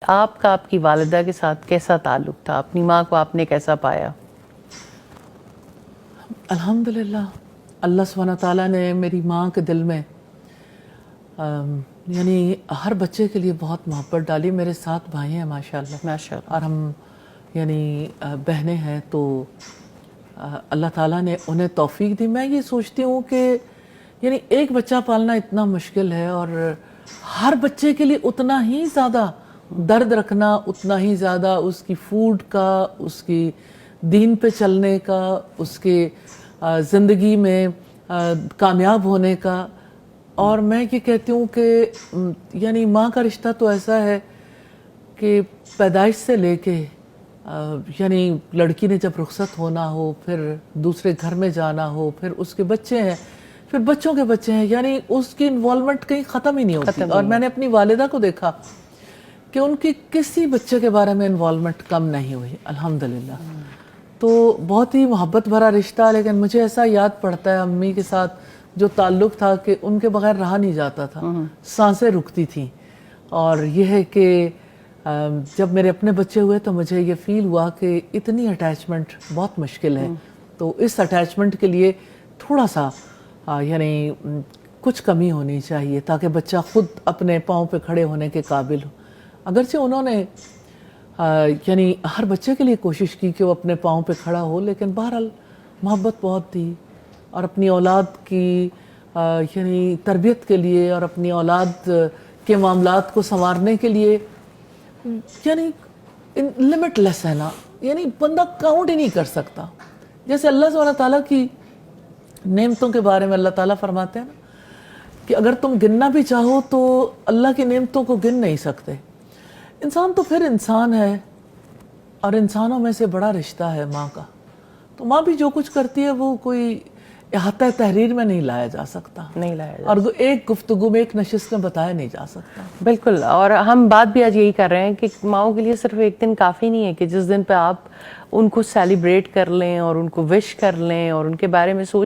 آپ کا آپ کی والدہ کے ساتھ کیسا تعلق تھا؟ اپنی ماں کو آپ نے کیسا پایا؟ الحمدللہ اللہ سبحانہ تعالیٰ نے میری ماں کے دل میں یعنی ہر بچے کے لیے بہت محبت ڈالی. میرے 7 بھائی ہیں ماشاءاللہ ماشاءاللہ. اور ہم یعنی بہنیں ہیں، تو اللہ تعالیٰ نے انہیں توفیق دی. میں یہ سوچتی ہوں کہ یعنی ایک بچہ پالنا اتنا مشکل ہے، اور ہر بچے کے لیے اتنا ہی زیادہ درد رکھنا، اتنا ہی زیادہ اس کی فوڈ کا، اس کی دین پہ چلنے کا، اس کے زندگی میں کامیاب ہونے کا. اور میں یہ کہتی ہوں کہ یعنی ماں کا رشتہ تو ایسا ہے کہ پیدائش سے لے کے یعنی لڑکی نے جب رخصت ہونا ہو، پھر دوسرے گھر میں جانا ہو، پھر اس کے بچے ہیں، پھر بچوں کے بچے ہیں، یعنی اس کی انوالومنٹ کہیں ختم ہی نہیں ہوتی. اور میں نے اپنی والدہ کو دیکھا کہ ان کی کسی بچے کے بارے میں انوالومنٹ کم نہیں ہوئی الحمدللہ. تو بہت ہی محبت بھرا رشتہ. لیکن مجھے ایسا یاد پڑتا ہے امی کے ساتھ جو تعلق تھا کہ ان کے بغیر رہا نہیں جاتا تھا، سانسیں رکتی تھیں. اور یہ ہے کہ جب میرے اپنے بچے ہوئے تو مجھے یہ فیل ہوا کہ اتنی اٹیچمنٹ بہت مشکل ہے. تو اس اٹیچمنٹ کے لیے تھوڑا سا یعنی کچھ کمی ہونی چاہیے تاکہ بچہ خود اپنے پاؤں پہ کھڑے ہونے کے قابل ہو. اگرچہ انہوں نے یعنی ہر بچے کے لیے کوشش کی کہ وہ اپنے پاؤں پہ کھڑا ہو، لیکن بہرحال محبت بہت تھی. اور اپنی اولاد کی یعنی تربیت کے لیے اور اپنی اولاد کے معاملات کو سنوارنے کے لیے یعنی لمٹ لیس ہے نا، یعنی بندہ کاؤنٹ ہی نہیں کر سکتا. جیسے اللہ سبحانہ تعالیٰ کی نعمتوں کے بارے میں اللہ تعالیٰ فرماتے ہیں نا کہ اگر تم گننا بھی چاہو تو اللہ کی نعمتوں کو گن نہیں سکتے. انسان تو پھر انسان ہے، اور انسانوں میں سے بڑا رشتہ ہے ماں کا. تو ماں بھی جو کچھ کرتی ہے وہ کوئی احاطہ تحریر میں نہیں لایا جا سکتا، نہیں لایا جا اور ایک گفتگو میں، ایک نشست میں بتایا نہیں جا سکتا. بالکل. اور ہم بات بھی آج یہی کر رہے ہیں کہ ماؤں کے لیے صرف ایک دن کافی نہیں ہے کہ جس دن پہ آپ ان کو سیلیبریٹ کر لیں اور ان کو وش کر لیں اور ان کے بارے میں سوچ